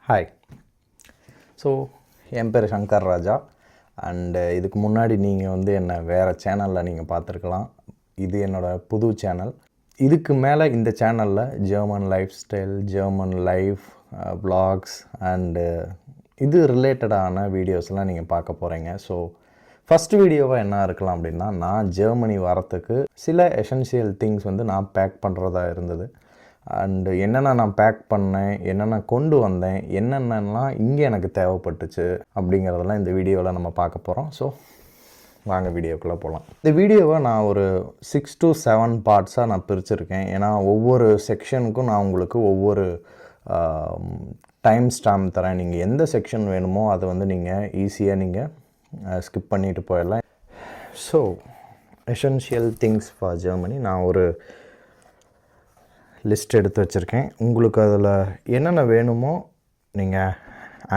Hi. So என் பேர் Shankar Raja. And இதுக்கு முன்னாடி நீங்கள் வந்து என்னை வேறு சேனலில் நீங்கள் பார்த்துருக்கலாம். இது என்னோடய புது சேனல். இதுக்கு மேலே இந்த சேனலில் German life style, German life vlogs and இது ரிலேட்டடான வீடியோஸ்லாம் நீங்கள் பார்க்க போகிறீங்க. ஸோ ஃபஸ்ட்டு வீடியோவாக என்ன இருக்கலாம் அப்படின்னா, நான் ஜெர்மனி வரத்துக்கு சில எசென்ஷியல் திங்ஸ் வந்து நான் பேக் பண்ணுறதா இருந்தது. அண்டு என்னென்ன நான் பேக் பண்ணேன், என்னென்ன கொண்டு வந்தேன், என்னென்னலாம் இங்கே எனக்கு தேவைப்பட்டுச்சு அப்படிங்கிறதெல்லாம் இந்த வீடியோவில் நம்ம பார்க்க போகிறோம். ஸோ வாங்க வீடியோக்குள்ளே போகலாம். இந்த வீடியோவை நான் ஒரு 6 to 7 பார்ட்ஸாக நான் பிரிச்சுருக்கேன். ஏன்னா ஒவ்வொரு செக்ஷனுக்கும் நான் உங்களுக்கு ஒவ்வொரு டைம் ஸ்டாம்ப் தரேன். நீங்கள் எந்த செக்ஷன் வேணுமோ அதை வந்து நீங்கள் ஈஸியாக நீங்கள் ஸ்கிப் பண்ணிட்டு போயிடலாம். So essential things for Germany நான் ஒரு லிஸ்ட் எடுத்து வச்சுருக்கேன். உங்களுக்கு அதில் என்னென்ன வேணுமோ நீங்கள்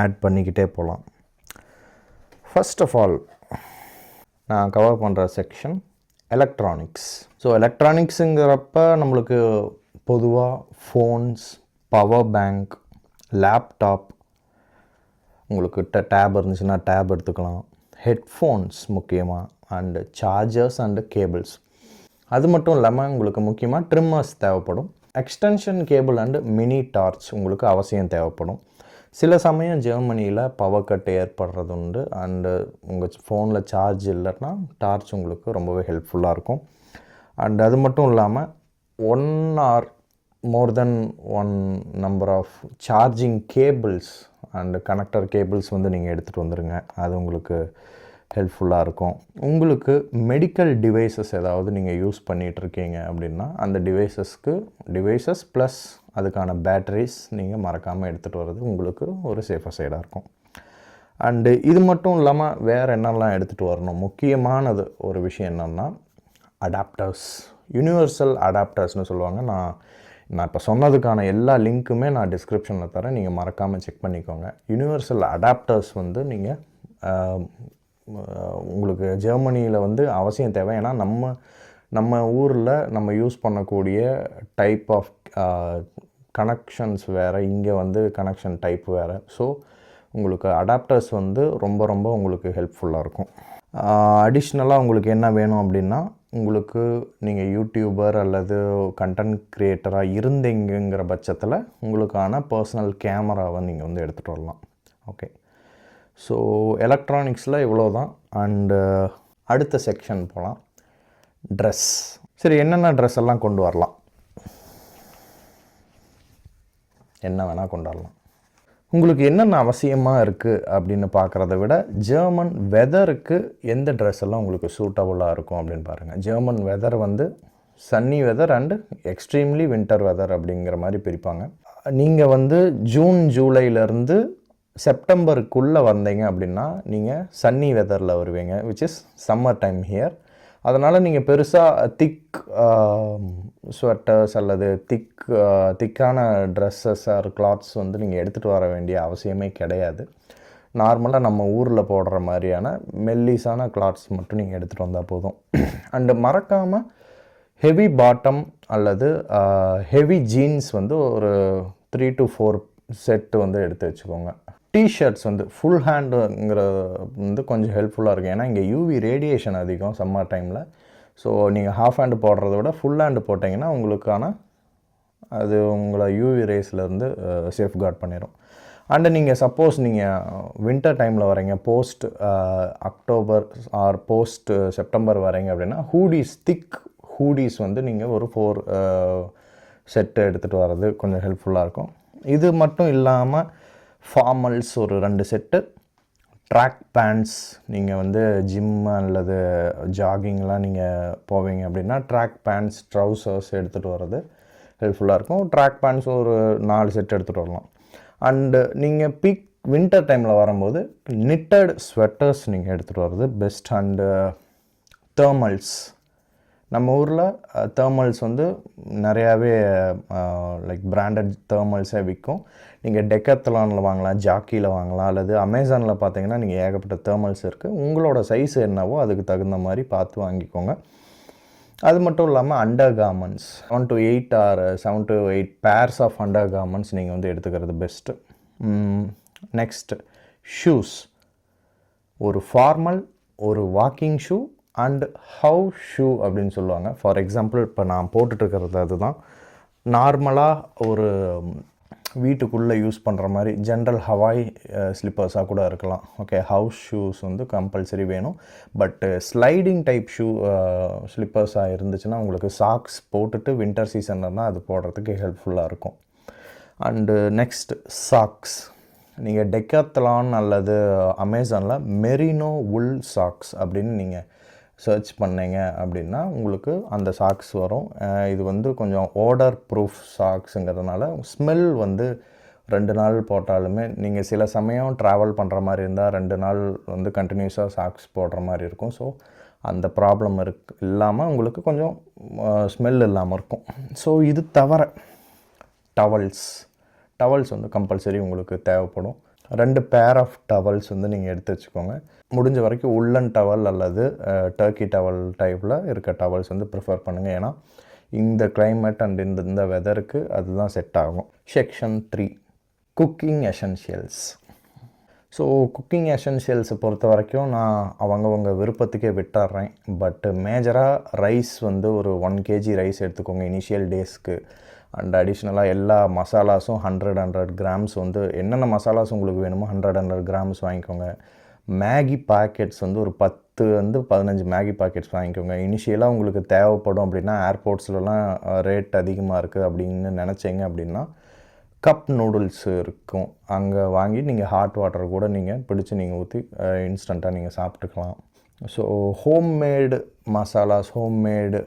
ஆட் பண்ணிக்கிட்டே போகலாம். ஃபர்ஸ்ட் ஆஃப் ஆல் நான் கவர் பண்ணுற செக்ஷன் எலக்ட்ரானிக்ஸ். ஸோ எலக்ட்ரானிக்ஸுங்கிறப்ப நம்மளுக்கு பொதுவாக ஃபோன்ஸ், பவர் பேங்க், லேப்டாப், உங்களுக்கு டேப் இருந்துச்சுன்னா டேப் எடுத்துக்கலாம், ஹெட்ஃபோன்ஸ் முக்கியமாக, அண்டு சார்ஜர்ஸ் அண்டு கேபிள்ஸ். அது மட்டும் இல்லாமல் உங்களுக்கு முக்கியமாக ட்ரிம்மர்ஸ் தேவைப்படும். Extension cable and mini torch உங்களுக்கு அவசியம் தேவைப்படும். சில சமயம் ஜெர்மனியில் பவர் கட் ஏற்படுறது உண்டு. அண்டு உங்கள் ஃபோனில் சார்ஜ் இல்லைன்னா டார்ச் உங்களுக்கு ரொம்பவே ஹெல்ப்ஃபுல்லாக இருக்கும். அண்ட் அது மட்டும் இல்லாமல் 1 or more than 1 number of charging cables and connector cables வந்து நீங்கள் எடுத்துகிட்டு வந்துடுங்க. அது உங்களுக்கு ஹெல்ப்ஃபுல்லாக இருக்கும். உங்களுக்கு மெடிக்கல் டிவைசஸ் ஏதாவது நீங்கள் யூஸ் பண்ணிகிட்ருக்கீங்க அப்படின்னா அந்த டிவைசஸ் ப்ளஸ் அதுக்கான பேட்டரிஸ் நீங்கள் மறக்காமல் எடுத்துகிட்டு வர்றது உங்களுக்கு ஒரு சேஃபர் சைடாக இருக்கும். அண்டு இது மட்டும் இல்லாமல் வேறு என்னெல்லாம் எடுத்துகிட்டு வரணும், முக்கியமானது ஒரு விஷயம் என்னென்னா அடாப்டர்ஸ், யூனிவர்சல் அடாப்டர்ஸ்னு சொல்லுவாங்க. நான் இப்போ சொன்னதுக்கான எல்லா லிங்க்குமே நான் டிஸ்கிரிப்ஷனில் தரேன், நீங்கள் மறக்காமல் செக் பண்ணிக்கோங்க. யூனிவர்சல் அடாப்டர்ஸ் வந்து நீங்கள் உங்களுக்கு ஜெர்மனியில் வந்து அவசியம் தேவை. ஏன்னா நம்ம ஊரில் நம்ம யூஸ் பண்ணக்கூடிய டைப் ஆஃப் கனெக்ஷன்ஸ் வேறு, இங்கே வந்து கனெக்ஷன் டைப் வேறு. ஸோ உங்களுக்கு அடாப்டர்ஸ் வந்து ரொம்ப ரொம்ப உங்களுக்கு ஹெல்ப்ஃபுல்லாக இருக்கும். அடிஷ்னலாக உங்களுக்கு என்ன வேணும் அப்படின்னா, உங்களுக்கு நீங்கள் யூடியூபர் அல்லது கண்டென்ட் க்ரியேட்டராக இருந்தீங்கிற பட்சத்தில் உங்களுக்கான பர்சனல் கேமராவை நீங்கள் வந்து எடுத்துகிட்டு வரலாம். ஓகே, ஸோ எலக்ட்ரானிக்ஸில் இவ்வளோ தான். அண்டு அடுத்த செக்ஷன் போகலாம், ட்ரெஸ். சரி, என்னென்ன ட்ரெஸ் எல்லாம் கொண்டு வரலாம், என்ன வேணால் கொண்டு வரலாம். உங்களுக்கு என்னென்ன அவசியமாக இருக்குது அப்படின்னு பார்க்குறத விட ஜெர்மன் வெதருக்கு எந்த ட்ரெஸ் எல்லாம் உங்களுக்கு சூட்டபுளாக இருக்கும் அப்படின்னு பாருங்கள். ஜெர்மன் வெதர் வந்து sunny weather and extremely winter weather அப்படிங்கிற மாதிரி பிரிப்பாங்க. நீங்கள் வந்து ஜூன் ஜூலையிலேருந்து செப்டம்பருக்குள்ளே வந்தீங்க அப்படின்னா நீங்கள் சன்னி வெதரில் வருவீங்க, which is summer time here. அதனால் நீங்கள் பெருசாக திக் ஸ்வெட்டர்ஸ் அல்லது திக்கான ட்ரெஸ்ஸஸ் ஆர் கிளாத்ஸ் வந்து நீங்கள் எடுத்துகிட்டு வர வேண்டிய அவசியமே கிடையாது. நார்மலாக நம்ம ஊரில் போடுற மாதிரியான மெல்லிஸான கிளாத்ஸ் மட்டும் நீங்கள் எடுத்துகிட்டு வந்தால் போதும். அண்டு மறக்காமல் ஹெவி பாட்டம் அல்லது ஹெவி ஜீன்ஸ் வந்து ஒரு 3 to 4 செட்டு வந்து எடுத்து வச்சுக்கோங்க. டிஷர்ட்ஸ் வந்து ஃபுல் ஹேண்டுங்கிறது வந்து கொஞ்சம் ஹெல்ப்ஃபுல்லாக இருக்கும். ஏன்னா இங்கே யூவி ரேடியேஷன் அதிகம் சம்மர் டைமில். ஸோ நீங்கள் ஹாஃப் ஹேண்டு போடுறத விட ஃபுல் ஹேண்டு போட்டிங்கன்னா உங்களுக்கான அது உங்களை யூவி ரேஸ்லேருந்து சேஃப்கார்ட் பண்ணிடும். அண்டு நீங்கள் சப்போஸ் நீங்கள் வின்டர் டைமில் வரீங்க, post October R post September வரீங்க அப்படின்னா திக் ஹூடிஸ் வந்து நீங்கள் ஒரு 4 செட்டு எடுத்துகிட்டு வர்றது கொஞ்சம் ஹெல்ப்ஃபுல்லாக இருக்கும். இது மட்டும் இல்லாமல் ஃபார்மல்ஸ் ஒரு 2 செட்டு, ட்ராக் பேண்ட்ஸ், நீங்கள் வந்து ஜிம் அல்லது ஜாகிங்லாம் நீங்கள் போவீங்க அப்படின்னா ட்ராக் பேண்ட்ஸ், ட்ரௌசர்ஸ் எடுத்துகிட்டு வர்றது ஹெல்ப்ஃபுல்லாக இருக்கும். ட்ராக் பேண்ட்ஸ் ஒரு 4 செட் எடுத்துகிட்டு வரலாம். அண்டு நீங்கள் வின்டர் டைமில் வரும்போது நிட்டட் ஸ்வெட்டர்ஸ் நீங்கள் எடுத்துகிட்டு வர்றது பெஸ்ட். அண்டு தேர்மல்ஸ், நம்ம ஊரில் தேர்மல்ஸ் வந்து நிறையாவே லைக் பிராண்டட் தேர்மல்ஸே விற்கும். நீங்கள் டெக்கத்லானில் வாங்கலாம், ஜாக்கியில் வாங்கலாம், அல்லது அமேசானில் பார்த்தீங்கன்னா நீங்கள் ஏகப்பட்ட தேர்மல்ஸ் இருக்குது. உங்களோட சைஸ் என்னவோ அதுக்கு தகுந்த மாதிரி பார்த்து வாங்கிக்கோங்க. அது மட்டும் இல்லாமல் under garments 7 to 8 pairs of under garments நீங்கள் வந்து எடுத்துக்கிறது பெஸ்ட்டு. நெக்ஸ்ட் ஷூஸ், ஒரு ஃபார்மல், ஒரு walking shoe and house shoe அப்படின்னு சொல்லுவாங்க. ஃபார் எக்ஸாம்பிள் இப்போ நான் போட்டுட்ருக்கிறது அதுதான். நார்மலாக ஒரு வீட்டுக்குள்ளே யூஸ் பண்ணுற மாதிரி ஜென்ரல் ஹவாய் ஸ்லிப்பர்ஸாக கூட இருக்கலாம். ஓகே, ஹவுஸ் ஷூஸ் வந்து கம்பல்சரி வேணும். பட்டு ஸ்லைடிங் டைப் ஷூ ஸ்லிப்பர்ஸாக இருந்துச்சுன்னா உங்களுக்கு சாக்ஸ் போட்டுட்டு வின்டர் சீசன்லனால் அது போடுறதுக்கு ஹெல்ப்ஃபுல்லாக இருக்கும். அண்டு நெக்ஸ்ட் சாக்ஸ், நீங்கள் டெக்காத்லான் அல்லது அமேசானில் மெரினோ உல் சாக்ஸ் அப்படின்னு நீங்கள் சர்ச் பண்ணிங்க அப்படின்னா உங்களுக்கு அந்த சாக்ஸ் வரும். இது வந்து கொஞ்சம் ஓடர் ப்ரூஃப் சாக்ஸுங்கிறதுனால ஸ்மெல் வந்து 2 நாள் போட்டாலுமே, நீங்கள் சில சமயம் ட்ராவல் பண்ணுற மாதிரி இருந்தால் 2 நாள் வந்து கண்டினியூஸாக சாக்ஸ் போடுற மாதிரி இருக்கும். ஸோ அந்த ப்ராப்ளம் இல்லாமல் உங்களுக்கு கொஞ்சம் ஸ்மெல் இல்லாமல் இருக்கும். ஸோ இது தவிர டவல்ஸ் வந்து கம்பல்சரி உங்களுக்கு தேவைப்படும். 2 பேர் ஆஃப் டவல்ஸ் வந்து நீங்கள் எடுத்து வச்சுக்கோங்க. முடிஞ்ச வரைக்கும் உள்ளன் டவல் அல்லது டர்க்கி டவல் டைப்பில் இருக்க டவல்ஸ் வந்து ப்ரிஃபர் பண்ணுங்கள். ஏன்னா இந்த கிளைமேட் அண்ட் இந்த வெதருக்கு அதுதான் செட் ஆகும். Section 3, cooking essentials. So cooking எசென்ஷியல்ஸை பொறுத்த வரைக்கும் நான் அவங்கவங்க விருப்பத்துக்கே விட்டுறேன். பட்டு மேஜராக ரைஸ் வந்து ஒரு 1 kg ரைஸ் எடுத்துக்கோங்க இனிஷியல் டேஸ்க்கு. அண்ட் அடிஷ்னலாக எல்லா மசாலாஸும் 100 கிராம்ஸ் வந்து என்னென்ன மசாலாஸ் உங்களுக்கு வேணுமோ 100 கிராம்ஸ் வாங்கிக்கோங்க. மேகி பாக்கெட்ஸ் வந்து ஒரு 10-15 மேகி பாக்கெட்ஸ் வாங்கிக்கோங்க. இனிஷியலாக உங்களுக்கு தேவைப்படும் அப்படின்னா ஏர்போர்ட்ஸ்லலாம் ரேட் அதிகமாக இருக்குது அப்படின்னு நினச்சிங்க அப்படின்னா கப் நூடுல்ஸ் இருக்கும், அங்கே வாங்கி நீங்கள் ஹாட் வாட்டர் கூட நீங்கள் பிடிச்சி நீங்கள் ஊற்றி இன்ஸ்டண்ட்டாக நீங்கள் சாப்பிட்டுக்கலாம். ஸோ ஹோம்மேடு மசாலாஸ், ஹோம்மேடு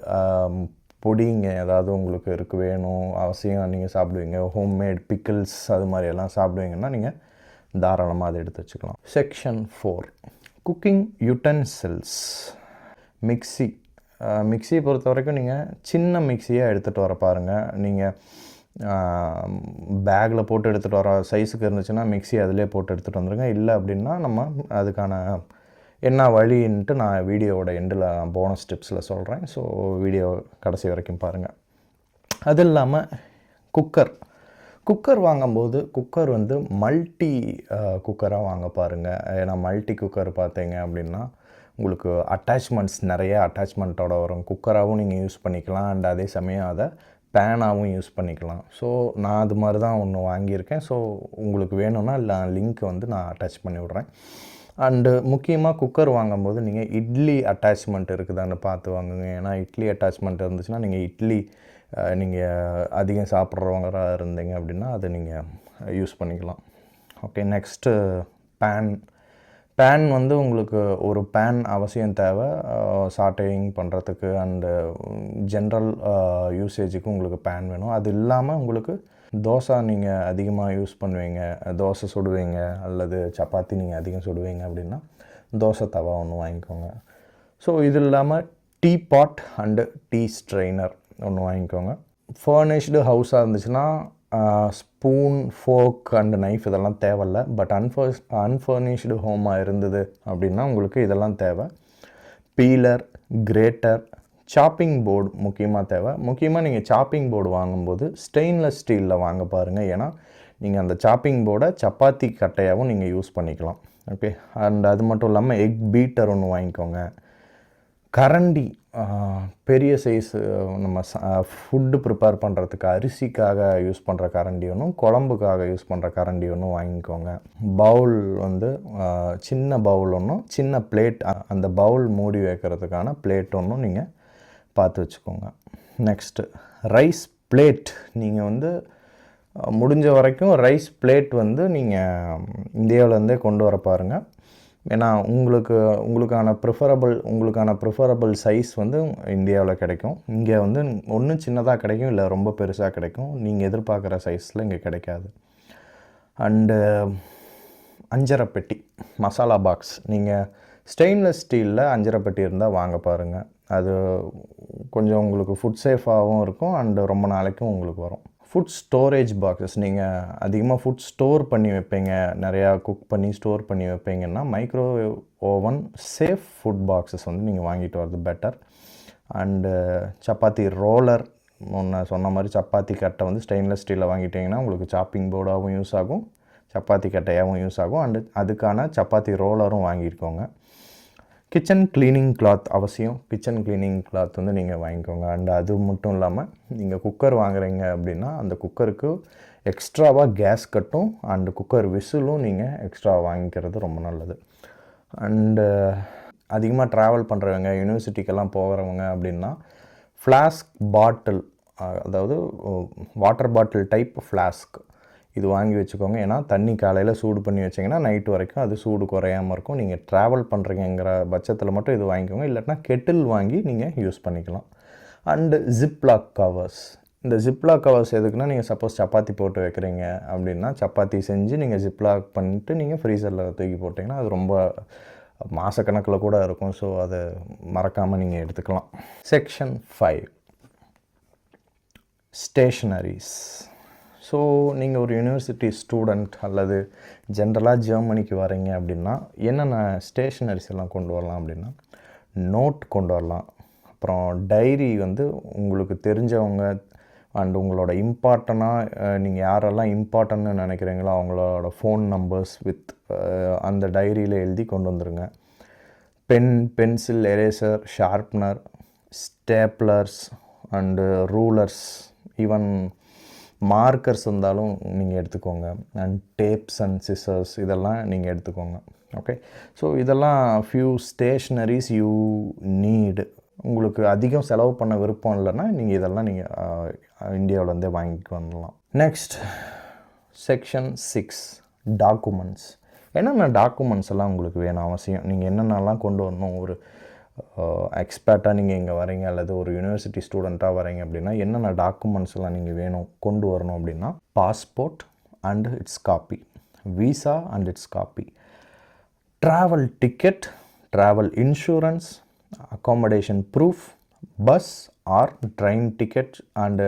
பொடிங்க ஏதாவது உங்களுக்கு வேணும் அவசியம் நீங்கள் சாப்பிடுவீங்க, ஹோம்மேட் பிக்கிள்ஸ் அது மாதிரியெல்லாம் சாப்பிடுவீங்கன்னா நீங்கள் தாராளமாக அதை எடுத்து வச்சுக்கலாம். Section 4, cooking utensils. மிக்ஸியை பொறுத்த வரைக்கும் நீங்கள் சின்ன மிக்ஸியாக எடுத்துகிட்டு வர பாருங்கள். நீங்கள் பேக்கில் போட்டு எடுத்துகிட்டு வர சைஸுக்கு இருந்துச்சுன்னா மிக்ஸி அதிலே போட்டு எடுத்துகிட்டு வந்துடுங்க. இல்லை அப்படின்னா நம்ம அதுக்கான என்ன வழின்ட்டு நான் வீடியோவோட எண்டில் போனஸ் டிப்ஸில் சொல்கிறேன். ஸோ வீடியோ கடைசி வரைக்கும் பாருங்கள். அது இல்லாமல் குக்கர் வாங்கும்போது குக்கர் வந்து மல்டி குக்கராக வாங்க பாருங்கள். ஏன்னா மல்டி குக்கர் பார்த்தீங்க அப்படின்னா உங்களுக்கு நிறைய அட்டாச்மெண்ட்டோட வரும். குக்கராகவும் நீங்கள் யூஸ் பண்ணிக்கலாம் அண்ட் அதே சமயம் அதை பேனாகவும் யூஸ் பண்ணிக்கலாம். ஸோ நான் அது மாதிரி தான் ஒன்று வாங்கியிருக்கேன். ஸோ உங்களுக்கு வேணும்னா லிங்க் வந்து நான் அட்டாச் பண்ணி விட்றேன். அண்டு முக்கியமாக குக்கர் வாங்கும்போது நீங்கள் இட்லி அட்டாச்மெண்ட் இருக்குதான்னு பார்த்து வாங்குங்க. ஏன்னா இட்லி அட்டாச்மெண்ட் இருந்துச்சுன்னா நீங்கள் இட்லி நீங்கள் அதிகம் சாப்பிட்றவங்களாக இருந்தீங்க அப்படின்னா அதை நீங்கள் யூஸ் பண்ணிக்கலாம். ஓகே, நெக்ஸ்ட்டு பேன் வந்து உங்களுக்கு ஒரு பேன் அவசியம் தேவை சாட்டேயிங் பண்ணுறதுக்கு அண்டு ஜென்ரல் யூசேஜுக்கு உங்களுக்கு பேன் வேணும். அது இல்லாமல் உங்களுக்கு தோசை நீங்கள் அதிகமாக யூஸ் பண்ணுவீங்க, தோசை சுடுவீங்க அல்லது சப்பாத்தி நீங்கள் அதிகம் சுடுவீங்க அப்படின்னா தோசை தவா ஒன்று வாங்கிக்கோங்க. ஸோ இது இல்லாமல் tea pot and tea strainer ஒன்று வாங்கிக்கோங்க. ஃபர்னிஷ்டு ஹவுஸாக இருந்துச்சுன்னா ஸ்பூன், ஃபோர்க் அண்டு நைஃப் இதெல்லாம் தேவையில்ல. பட் அன்ஃபர்னிஷ்டு ஹோமாக இருந்தது அப்படின்னா உங்களுக்கு இதெல்லாம் தேவை. பீலர், கிரேட்டர், சாப்பிங் போர்டு முக்கியமாக தேவை. முக்கியமாக நீங்கள் சாப்பிங் போர்டு வாங்கும்போது ஸ்டெயின்லெஸ் ஸ்டீலில் வாங்க பாருங்கள். ஏன்னா நீங்கள் அந்த சாப்பிங் போர்டை சப்பாத்தி கட்டையாகவும் நீங்கள் யூஸ் பண்ணிக்கலாம். ஓகே, அண்ட் அது மட்டும் இல்லாமல் எக் பீட்டர் ஒன்று வாங்கிக்கோங்க. கரண்டி, பெரிய சைஸு நம்ம ஃபுட்டு ப்ரிப்பேர் பண்ணுறதுக்கு அரிசிக்காக யூஸ் பண்ணுற கரண்டி ஒன்றும், குழம்புக்காக யூஸ் பண்ணுற கரண்டி ஒன்றும் வாங்கிக்கோங்க. பவுல் வந்து சின்ன பவுல் ஒன்றும், சின்ன பிளேட், அந்த பவுல் மூடி வைக்கிறதுக்கான பிளேட் ஒன்றும் நீங்கள் பார்த்து வச்சுக்கோங்க. Next rice plate. நீங்கள் வந்து முடிஞ்ச வரைக்கும் ரைஸ் பிளேட் வந்து நீங்கள் இந்தியாவிலேருந்தே கொண்டு வர பாருங்கள். ஏன்னா உங்களுக்கான ப்ரிஃபரபிள் சைஸ் வந்து இந்தியாவில் கிடைக்கும். இங்கே வந்து ஒன்று சின்னதாக கிடைக்கும், இல்லை ரொம்ப பெருசாக கிடைக்கும். நீங்கள் எதிர்பார்க்குற சைஸில் இங்கே கிடைக்காது. அண்டு அஞ்சரை பெட்டி, மசாலா பாக்ஸ். நீங்கள் ஸ்டெயின்லெஸ் ஸ்டீலில் அஞ்சரை பெட்டி இருந்தால் வாங்க பாருங்கள். அது கொஞ்சம் உங்களுக்கு ஃபுட் சேஃபாகவும் இருக்கும் அண்டு ரொம்ப நாளைக்கும் உங்களுக்கு வரும். Food storage boxes. நீங்கள் அதிகமாக ஃபுட் ஸ்டோர் பண்ணி வைப்பீங்க, நிறையா குக் பண்ணி ஸ்டோர் பண்ணி வைப்பீங்கன்னா microwave oven safe food boxes வந்து நீங்கள் வாங்கிட்டு வரது பெட்டர். அண்டு சப்பாத்தி ரோலர், சொன்ன மாதிரி சப்பாத்தி கட்டை வந்து ஸ்டெயின்லெஸ் ஸ்டீலில் வாங்கிட்டிங்கன்னா உங்களுக்கு சாப்பிங் போர்டாகவும் யூஸ் ஆகும், சப்பாத்தி கட்டையாகவும் யூஸ் ஆகும். அண்டு அதுக்கான சப்பாத்தி ரோலரும் வாங்கியிருக்கோங்க. கிச்சன் க்ளீனிங் கிளாத் அவசியம். கிச்சன் க்ளீனிங் கிளாத் வந்து நீங்கள் வாங்கிக்கோங்க. அண்டு அது மட்டும் இல்லாமல் நீங்கள் குக்கர் வாங்குறீங்க அப்படின்னா அந்த குக்கருக்கு எக்ஸ்ட்ராவாக கேஸ் கட்டும் அண்டு குக்கர் விசிலும் நீங்கள் எக்ஸ்ட்ரா வாங்கிக்கிறது ரொம்ப நல்லது. அண்டு அதிகமாக ட்ராவல் பண்ணுறவங்க, யூனிவர்சிட்டிக்கெல்லாம் போகிறவங்க அப்படின்னா ஃப்ளாஸ்க் பாட்டில், அதாவது வாட்டர் பாட்டில் டைப் ஃப்ளாஸ்க் இது வாங்கி வச்சுக்கோங்க. ஏன்னா தண்ணி காலையில் சூடு பண்ணி வச்சிங்கன்னா நைட்டு வரைக்கும் அது சூடு குறையாமல் இருக்கும். நீங்கள் ட்ராவல் பண்ணுறீங்கிற பட்சத்தில் மட்டும் இது வாங்கிக்கோங்க. இல்லைனா கெட்டில் வாங்கி நீங்கள் யூஸ் பண்ணிக்கலாம். And Ziploc covers. இந்த ஜிப்லாக் கவர்ஸ் எதுக்குன்னா, நீங்கள் சப்போஸ் சப்பாத்தி போட்டு வைக்கிறீங்க அப்படின்னா சப்பாத்தி செஞ்சு நீங்கள் ஜிப்லாக் பண்ணிட்டு நீங்கள் ஃப்ரீசரில் தூக்கி போட்டிங்கன்னா அது ரொம்ப மாதக்கணக்கில் கூட இருக்கும். ஸோ அதை மறக்காமல் நீங்கள் எடுத்துக்கலாம். Section 5 stationeries. ஸோ நீங்கள் ஒரு யூனிவர்சிட்டி ஸ்டூடெண்ட் அல்லது ஜென்ரலாக ஜெர்மனிக்கு வரீங்க அப்படின்னா என்னென்ன ஸ்டேஷ்னரிஸ் எல்லாம் கொண்டு வரலாம் அப்படின்னா, நோட் கொண்டு வரலாம். அப்புறம் டைரி வந்து உங்களுக்கு தெரிஞ்சவங்க அண்ட் உங்களோட இம்பார்ட்டண்ட்டாக நீங்கள் யாரெல்லாம் இம்பார்ட்டன்ட்னு நினைக்கிறீங்களோ அவங்களோட ஃபோன் நம்பர்ஸ் வித் அந்த டைரியில் எழுதி கொண்டு வந்துடுங்க. Pen, pencil, eraser, sharpener, staplers and rulers, even markers இருந்தாலும் நீங்கள் எடுத்துக்கோங்க. அண்ட் டேப்ஸ் அண்ட் சிசர்ஸ் இதெல்லாம் நீங்கள் எடுத்துக்கோங்க. ஓகே, ஸோ இதெல்லாம் ஃபியூ ஸ்டேஷ்னரிஸ் யூ நீடு. உங்களுக்கு அதிகம் செலவு பண்ண விருப்பம் இல்லைன்னா நீங்கள் இதெல்லாம் நீங்கள் இந்தியாவிலேருந்தே வாங்கிட்டு வந்துடலாம். Next section 6 documents. என்னென்ன டாக்குமெண்ட்ஸ் எல்லாம் உங்களுக்கு வேணும் அவசியம், நீங்கள் என்னென்னலாம் கொண்டு வரணும், ஒரு எக்ஸ்பர்ட்டாக நீங்கள் இங்கே வரீங்க அல்லது ஒரு யூனிவர்சிட்டி ஸ்டூடெண்ட்டாக வரீங்க அப்படின்னா என்னென்ன டாக்குமெண்ட்ஸ் எல்லாம் நீங்கள் வேணும் கொண்டு வரணும் அப்படின்னா, passport and its copy, visa and its copy, travel ticket, travel insurance, accommodation proof, bus or train ticket and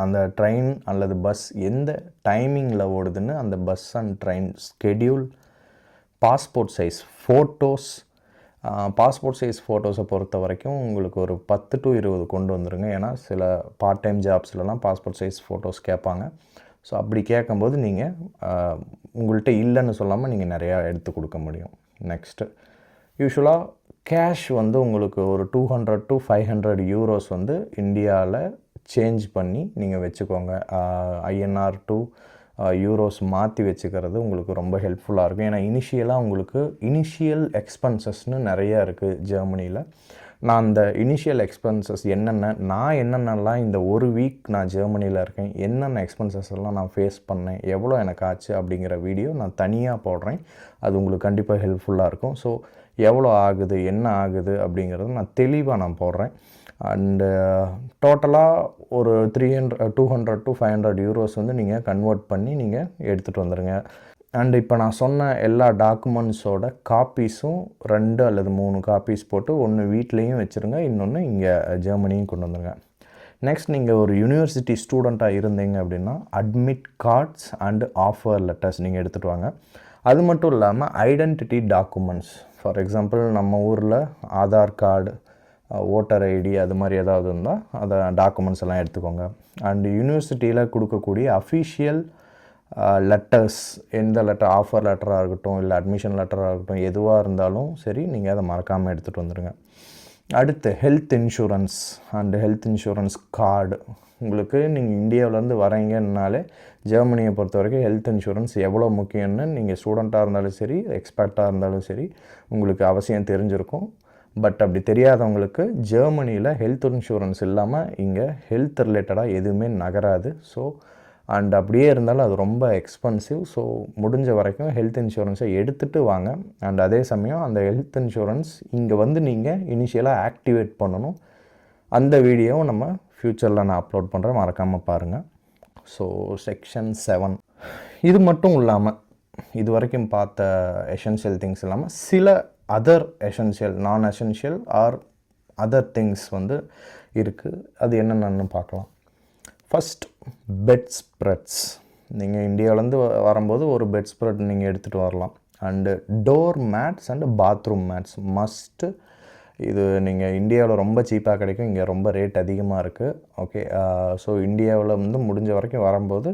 அந்த ட்ரெயின் அல்லது பஸ் எந்த டைமிங்கில் ஓடுதுன்னு அந்த bus and train schedule, passport size photos. Passport size ஃபோட்டோஸை பொறுத்த வரைக்கும் உங்களுக்கு ஒரு 10 to 20 கொண்டு வந்துடுங்க. ஏன்னா சில பார்ட் டைம் ஜாப்ஸ்லலாம் பாஸ்போர்ட் சைஸ் ஃபோட்டோஸ் கேட்பாங்க. ஸோ அப்படி கேட்கும்போது நீங்கள் உங்கள்கிட்ட இல்லைன்னு சொல்லாமல் நீங்கள் நிறையா எடுத்து கொடுக்க முடியும். நெக்ஸ்ட்டு யூஸ்வலாக கேஷ் வந்து உங்களுக்கு ஒரு 200 to 500 யூரோஸ் வந்து இந்தியாவில் சேஞ்ச் பண்ணி நீங்கள் வச்சுக்கோங்க. ஐஎன்ஆர் டு யூரோஸ் மாற்றி வச்சுக்கிறது உங்களுக்கு ரொம்ப ஹெல்ப்ஃபுல்லாக இருக்கும். ஏன்னா இனிஷியலாக உங்களுக்கு இனிஷியல் எக்ஸ்பென்சஸ்னு நிறையா இருக்குது ஜெர்மனியில். நான் அந்த இனிஷியல் எக்ஸ்பென்சஸ் என்னென்னலாம் இந்த ஒரு வீக் நான் ஜெர்மனியில் இருக்கேன், என்னென்ன எக்ஸ்பென்சஸ் எல்லாம் நான் ஃபேஸ் பண்ணேன், எவ்வளோ எனக்கு ஆச்சு அப்படிங்கிற வீடியோ நான் தனியாக போடுறேன். அது உங்களுக்கு கண்டிப்பாக ஹெல்ப்ஃபுல்லாக இருக்கும். ஸோ எவ்வளோ ஆகுது, என்ன ஆகுது அப்படிங்கிறது நான் தெளிவாக போடுறேன். அண்டு டோட்டலாக ஒரு 200 to 500 யூரோஸ் வந்து நீங்கள் கன்வெர்ட் பண்ணி நீங்கள் எடுத்துகிட்டு வந்துடுங்க. அண்டு இப்போ நான் சொன்ன எல்லா டாக்குமெண்ட்ஸோட காப்பீஸும் 2 அல்லது 3 காப்பீஸ் போட்டு ஒன்று வீட்லேயும் வச்சுருங்க, இன்னொன்று இங்கே ஜெர்மனியும் கொண்டு வந்துடுங்க. நெக்ஸ்ட் நீங்கள் ஒரு யூனிவர்சிட்டி ஸ்டூடெண்ட்டாக இருந்தீங்க அப்படின்னா admit cards and offer letters நீங்கள் எடுத்துகிட்டு வாங்க. அது மட்டும் இல்லாமல் ஐடென்டிட்டி டாக்குமெண்ட்ஸ், ஃபார் எக்ஸாம்பிள் நம்ம ஊரில் ஆதார் கார்டு, ஓட்டர் ஐடி அது மாதிரி ஏதாவது இருந்தால் அதை டாக்குமெண்ட்ஸ் எல்லாம் எடுத்துக்கோங்க. அண்டு யூனிவர்சிட்டியில் கொடுக்கக்கூடிய அஃபிஷியல் லெட்டர்ஸ், எந்த லெட்டர், ஆஃபர் லெட்டராக இருக்கட்டும் இல்லை அட்மிஷன் லெட்டராக இருக்கட்டும், எதுவாக இருந்தாலும் சரி நீங்கள் அதை மறக்காமல் எடுத்துகிட்டு வந்துடுங்க. அடுத்து health insurance and health insurance card. உங்களுக்கு நீங்கள் இந்தியாவிலேருந்து வரீங்கன்னாலே ஜெர்மனியை பொறுத்த வரைக்கும் ஹெல்த் இன்சூரன்ஸ் எவ்வளோ முக்கியம்னு நீங்கள் ஸ்டூடெண்ட்டாக இருந்தாலும் சரி எக்ஸ்பர்ட்டாக இருந்தாலும் சரி உங்களுக்கு அவசியம் தெரிஞ்சிருக்கும். பட் அப்படி தெரியாதவங்களுக்கு ஜெர்மனியில் ஹெல்த் இன்சூரன்ஸ் இல்லாமல் இங்கே ஹெல்த் ரிலேட்டடாக எதுவுமே நகராது. ஸோ அண்ட் அப்படியே இருந்தாலும் அது ரொம்ப எக்ஸ்பென்சிவ். ஸோ முடிஞ்ச வரைக்கும் ஹெல்த் இன்சூரன்ஸை எடுத்துகிட்டு வாங்க. அண்ட் அதே சமயம் அந்த ஹெல்த் இன்சூரன்ஸ் இங்கே வந்து நீங்கள் இனிஷியலாக ஆக்டிவேட் பண்ணணும். அந்த வீடியோவும் நம்ம ஃப்யூச்சரில் நான் அப்லோட் பண்ணுறேன், மறக்காமல் பாருங்கள். ஸோ செக்ஷன் 7 இது மட்டும் இல்லாமல் இது வரைக்கும் பார்த்த எசென்ஷியல் திங்ஸ் இல்லாமல் சில other essential, non essential or other things வந்து இருக்குது. அது என்னென்னு பார்க்கலாம். First bed spreads. நீங்கள் இந்தியாவிலேருந்து வரும்போது ஒரு பெட் ஸ்ப்ரெட் நீங்கள் எடுத்துகிட்டு வரலாம். And door mats and bathroom mats must. இது நீங்கள் இந்தியாவில் ரொம்ப சீப்பாக கிடைக்கும், இங்கே ரொம்ப ரேட் அதிகமாக இருக்குது. ஓகே, ஸோ இந்தியாவில் வந்து முடிஞ்ச வரைக்கும் வரும்போது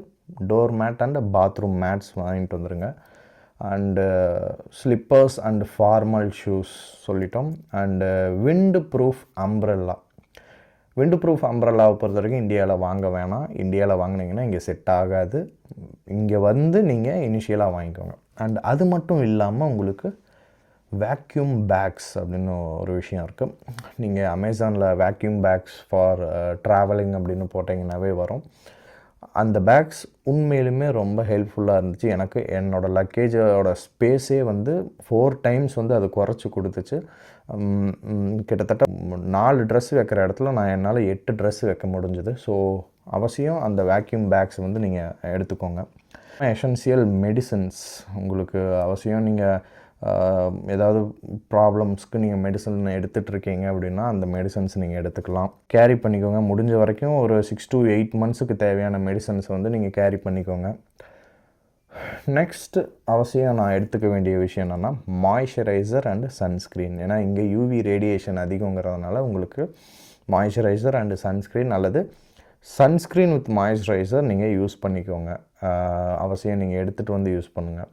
door mat and bathroom mats வாங்கிட்டு வந்துடுங்க. And slippers and formal shoes சொல்லிட்டோம். And wind proof umbrella. Wind proof அம்ப்ரெல்லாவை பொறுத்த வரைக்கும் இந்தியாவில் வாங்க வேணாம். இந்தியாவில் வாங்கினீங்கன்னா இங்கே செட் ஆகாது. இங்கே வந்து நீங்கள் இனிஷியலாக வாங்கிக்கோங்க. அண்ட் அது மட்டும் இல்லாமல் உங்களுக்கு வேக்யூம் பேக்ஸ் அப்படின்னு ஒரு விஷயம் இருக்குது. நீங்கள் அமேசானில் வேக்யூம் பேக்ஸ் ஃபார் ட்ராவலிங் அப்படின்னு போட்டிங்கன்னாவே வரும். அந்த பேக்ஸ் உண்மையிலுமே ரொம்ப ஹெல்ப்ஃபுல்லாக இருந்துச்சு. எனக்கு என்னோடய லக்கேஜோட ஸ்பேஸே வந்து 4 டைம்ஸ் வந்து அது குறைச்சி கொடுத்துச்சு. கிட்டத்தட்ட 4 ட்ரெஸ் வைக்கிற இடத்துல நான் என்னால் 8 ட்ரெஸ் வைக்க முடிஞ்சுது. ஸோ அவசியம் அந்த வேக்யூம் பேக்ஸ் வந்து நீங்கள் எடுத்துக்கோங்க. எசென்சியல் மெடிசன்ஸ் உங்களுக்கு அவசியம். நீங்கள் ஏதாவது ப்ராப்ளம்ஸ்க்கு நீங்கள் மெடிசன் எடுத்துகிட்ருக்கீங்க அப்படின்னா அந்த மெடிசன்ஸ் நீங்கள் எடுத்துக்கலாம். கேரி பண்ணிக்கோங்க. முடிஞ்ச வரைக்கும் ஒரு 6 to 8 மந்த்ஸுக்கு தேவையான மெடிசன்ஸ் வந்து நீங்கள் கேரி பண்ணிக்கோங்க. நெக்ஸ்ட்டு அவசியம் நான் எடுத்துக்க வேண்டிய விஷயம் என்னென்னா மாய்ஸ்சரைசர் அண்டு சன்ஸ்க்ரீன். ஏன்னா இங்கே யூவி ரேடியேஷன் அதிகங்கிறதுனால உங்களுக்கு மாய்ஸ்சரைசர் அண்டு சன்ஸ்க்ரீன் அல்லது சன்ஸ்க்ரீன் வித் மாய்ஸ்சரைசர் நீங்கள் யூஸ் பண்ணிக்கோங்க. அவசியம் நீங்கள் எடுத்துகிட்டு வந்து யூஸ் பண்ணுங்கள்.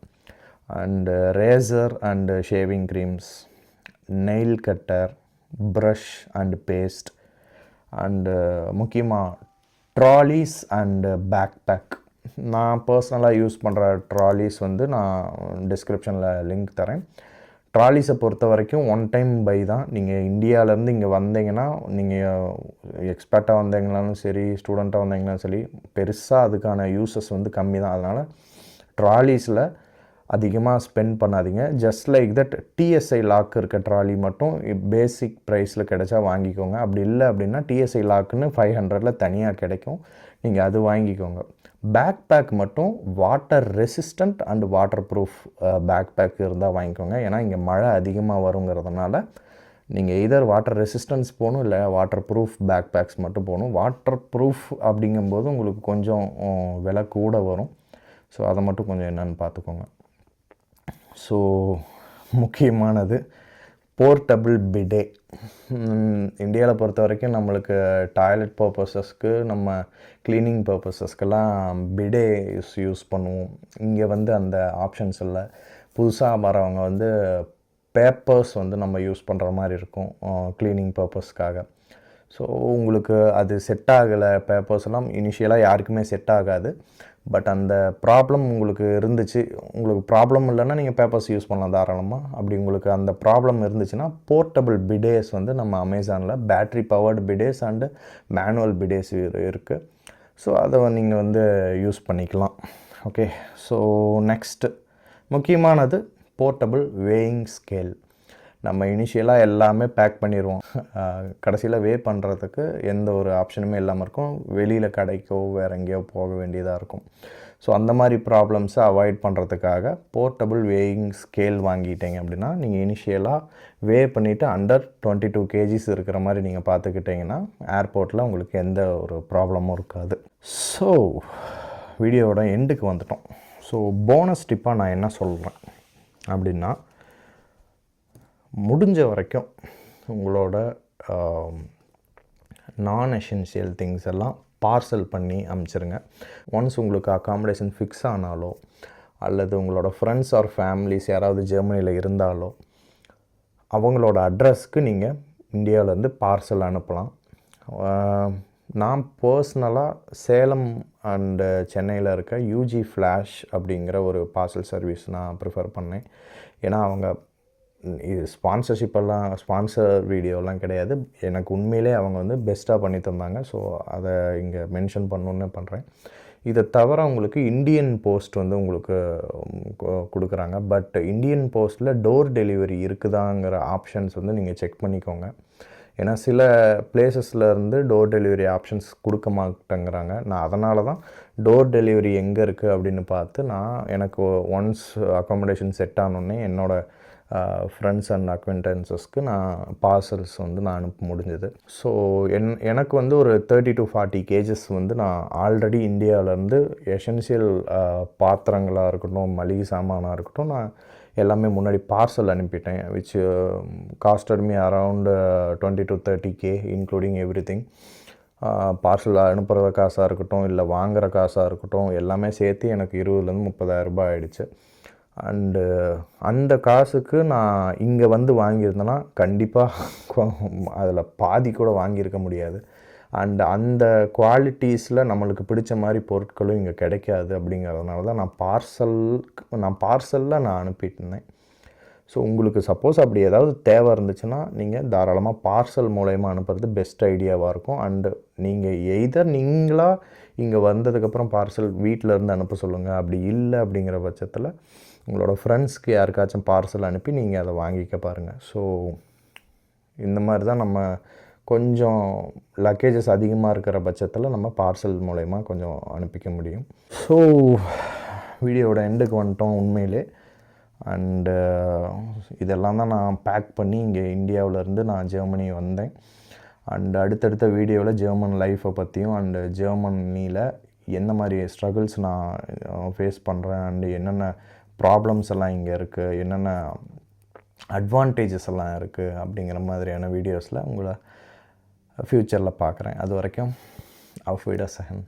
And razor and shaving creams, nail cutter, brush and paste, and முக்கியமாக ட்ராலிஸ் அண்டு பேக் பேக். நான் பர்சனலாக யூஸ் பண்ணுற ட்ராலிஸ் வந்து நான் டிஸ்கிரிப்ஷனில் லிங்க் தரேன். ட்ராலிஸை பொறுத்த வரைக்கும் 1 டைம் பை தான். நீங்கள் இந்தியாவிலேருந்து இங்கே வந்தீங்கன்னா, நீங்கள் எக்ஸ்பர்ட்டாக வந்தீங்கனாலும் சரி, ஸ்டூடெண்ட்டாக வந்தீங்கனாலும் சரி, பெருசாக அதுக்கான யூசஸ் வந்து கம்மி தான். அதனால் ட்ராலிஸில் அதிகமாக ஸ்பெண்ட் பண்ணாதீங்க. Just like that DSI lock இருக்க ட்ராலி மட்டும் பேசிக் ப்ரைஸில் கிடைச்சா வாங்கிக்கோங்க. அப்படி இல்லை அப்படின்னா டிஎஸ்ஐ லாக்குன்னு 500 தனியாக கிடைக்கும். நீங்கள் அது வாங்கிக்கோங்க. பேக் பேக் மட்டும் water resistant and waterproof backpack இருந்தால் வாங்கிக்கோங்க. ஏன்னா இங்கே மழை அதிகமாக வருங்கிறதுனால நீங்கள் எதர் வாட்டர் ரெசிஸ்டன்ஸ் போகணும், இல்லை வாட்டர் ப்ரூஃப் பேக் பேக்ஸ் மட்டும் போகணும். வாட்டர் ப்ரூஃப் அப்படிங்கும்போது உங்களுக்கு கொஞ்சம் விலை கூட வரும். ஸோ அதை மட்டும் கொஞ்சம் என்னென்னு பார்த்துக்கோங்க. ஸோ முக்கியமானது போர்ட்டபிள் பிடே. இந்தியாவில் பொறுத்த வரைக்கும் நம்மளுக்கு டாய்லெட் பர்பஸஸ்க்கு, நம்ம க்ளீனிங் பர்பஸஸ்க்கெல்லாம் பிடே யூஸ் பண்ணுவோம். இங்கே வந்து அந்த ஆப்ஷன்ஸ் இல்லை. புதுசாக வரவங்க வந்து பேப்பர்ஸ் வந்து நம்ம யூஸ் பண்ணுற மாதிரி இருக்கும் க்ளீனிங் பர்பஸ்க்காக. ஸோ உங்களுக்கு அது செட் ஆகலை. பேப்பர்ஸ் எல்லாம் இனிஷியலாக யாருக்குமே செட் ஆகாது. பட் அந்த ப்ராப்ளம் உங்களுக்கு இருந்துச்சு. உங்களுக்கு ப்ராப்ளம் இல்லைன்னா நீங்கள் பேப்பர்ஸ் யூஸ் பண்ணலாம் தாராளமாக. அப்படி உங்களுக்கு அந்த ப்ராப்ளம் இருந்துச்சுன்னா போர்ட்டபிள் பிடேஸ் வந்து நம்ம அமேசானில் பேட்ரி பவர்டு பிடேஸ் அண்டு மேனுவல் பிடேஸ் இருக்குது. ஸோ அதை நீங்கள் வந்து யூஸ் பண்ணிக்கலாம். ஓகே. ஸோ நெக்ஸ்ட்டு முக்கியமானது போர்ட்டபிள் வேயிங் ஸ்கேல். நம்ம இனிஷியலாக எல்லாமே பேக் பண்ணிடுவோம். கடைசியில் வே பண்ணுறதுக்கு எந்த ஒரு ஆப்ஷனுமே இல்லாமல் இருக்கும். வெளியில் கடைக்கோ வேறு எங்கேயோ போக வேண்டியதாக இருக்கும். ஸோ அந்த மாதிரி ப்ராப்ளம்ஸை அவாய்ட் பண்ணுறதுக்காக போர்ட்டபிள் வேயிங் ஸ்கேல் வாங்கிட்டீங்க அப்படின்னா நீங்கள் இனிஷியலாக வே பண்ணிவிட்டு அண்டர் 22 kgs இருக்கிற மாதிரி நீங்கள் பார்த்துக்கிட்டிங்கன்னா ஏர்போர்ட்டில் உங்களுக்கு எந்த ஒரு ப்ராப்ளமும் இருக்காது. ஸோ வீடியோவோட எண்டுக்கு வந்துட்டோம். ஸோ போனஸ் டிப்பாக நான் என்ன சொல்கிறேன் அப்படின்னா, முடிஞ்ச வரைக்கும் உங்களோட நான் எசென்ஷியல் திங்ஸ் எல்லாம் பார்சல் பண்ணி அனுப்பிச்சிருங்க. ஒன்ஸ் உங்களுக்கு அக்காமடேஷன் ஃபிக்ஸ் ஆனாலோ அல்லது உங்களோட ஃப்ரெண்ட்ஸ் ஆர் ஃபேமிலிஸ் யாராவது ஜெர்மனியில் இருந்தாலோ அவங்களோட அட்ரஸ்க்கு நீங்கள் இந்தியாவிலேருந்து பார்சல் அனுப்பலாம். நான் பர்சனலாக சேலம் அண்டு சென்னையில் இருக்க யூஜி ஃப்ளாஷ் அப்படிங்கிற ஒரு பார்சல் சர்வீஸ் நான் ப்ரிஃபர் பண்ணேன். ஏன்னா அவங்க இது ஸ்பான்சர் வீடியோலாம் கிடையாது. எனக்கு உண்மையிலே அவங்க வந்து பெஸ்ட்டாக பண்ணி தந்தாங்க. ஸோ அதை இங்கே மென்ஷன் பண்ணணுன்னு பண்ணுறேன். இதை தவிர உங்களுக்கு இந்தியன் போஸ்ட் வந்து உங்களுக்கு கொடுக்குறாங்க. பட் இந்தியன் போஸ்ட்டில் டோர் டெலிவரி இருக்குதாங்கிற ஆப்ஷன்ஸ் வந்து நீங்கள் செக் பண்ணிக்கோங்க. ஏன்னா சில பிளேசஸ்லேருந்து டோர் டெலிவரி ஆப்ஷன்ஸ் கொடுக்க மாட்டேங்கிறாங்க. நான் அதனால தான் டோர் டெலிவரி எங்கே இருக்குது அப்படின்னு பார்த்து எனக்கு ஒன்ஸ் அக்காமடேஷன் செட் ஆனோடனே என்னோடய ஃப்ரெண்ட்ஸ் அண்ட் அக்வென்டன்சஸ்க்கு நான் பார்சல்ஸ் வந்து நான் அனுப்ப முடிஞ்சது. ஸோ எனக்கு வந்து ஒரு 30 to 40 kgs வந்து நான் ஆல்ரெடி இந்தியாவிலேருந்து எசென்சியல் பாத்திரங்களாக இருக்கட்டும், மளிகை சாமானாக இருக்கட்டும், நான் எல்லாமே முன்னாடி பார்சல் அனுப்பிட்டேன். Which costed me around 20 to 30K including everything. Parcel அனுப்புகிற காசாக இருக்கட்டும், இல்லை வாங்குகிற காசாக இருக்கட்டும், எல்லாமே சேர்த்து எனக்கு 20,000 30,000 ரூபாய் ஆகிடுச்சு. அண்டு அந்த காசுக்கு நான் இங்கே வந்து வாங்கியிருந்தேன்னா கண்டிப்பாக அதில் பாதி கூட வாங்கியிருக்க முடியாது. அண்ட் அந்த குவாலிட்டிஸில் நம்மளுக்கு பிடிச்ச மாதிரி பொருட்களும் இங்கே கிடைக்காது. அப்படிங்கிறதுனால தான் நான் பார்சலில் நான் அனுப்பிட்டுருந்தேன். ஸோ உங்களுக்கு சப்போஸ் அப்படி ஏதாவது தேவை இருந்துச்சுன்னா நீங்கள் தாராளமாக பார்சல் மூலயமா அனுப்புறது பெஸ்ட் ஐடியாவாக இருக்கும். அண்டு நீங்கள் நீங்களாக இங்கே வந்ததுக்கப்புறம் பார்சல் வீட்டில் இருந்து அனுப்ப சொல்லுங்கள். அப்படி இல்லை அப்படிங்கிற பட்சத்தில் உங்களோட ஃப்ரெண்ட்ஸ்க்கு யாருக்காச்சும் பார்சல் அனுப்பி நீங்கள் அதை வாங்கிக்க பாருங்கள். ஸோ இந்த மாதிரி தான் நம்ம கொஞ்சம் லக்கேஜஸ் அதிகமாக இருக்கிற பட்சத்தில் நம்ம பார்சல் மூலயமா கொஞ்சம் அனுப்பிக்க முடியும். ஸோ வீடியோவோட எண்டுக்கு வந்துட்டோம் உண்மையிலே. அண்டு இதெல்லாம் தான் நான் பேக் பண்ணி இங்கே இந்தியாவிலேருந்து நான் ஜெர்மனி வந்தேன். அண்டு அடுத்தடுத்த வீடியோவில் ஜெர்மன் லைஃப்பை பற்றியும் அண்டு ஜெர்மனியில் என்ன மாதிரி ஸ்ட்ரகிள்ஸ் நான் ஃபேஸ் பண்ணுறேன் அண்டு என்னென்ன ப்ராப்ளம்ஸ் எல்லாம் இங்கே இருக்குது, என்னென்ன அட்வான்டேஜஸ் எல்லாம் இருக்குது அப்படிங்கிற மாதிரியான வீடியோஸில் உங்களை ஃப்யூச்சரில் பார்க்குறேன். அது வரைக்கும் auf Wiedersehen.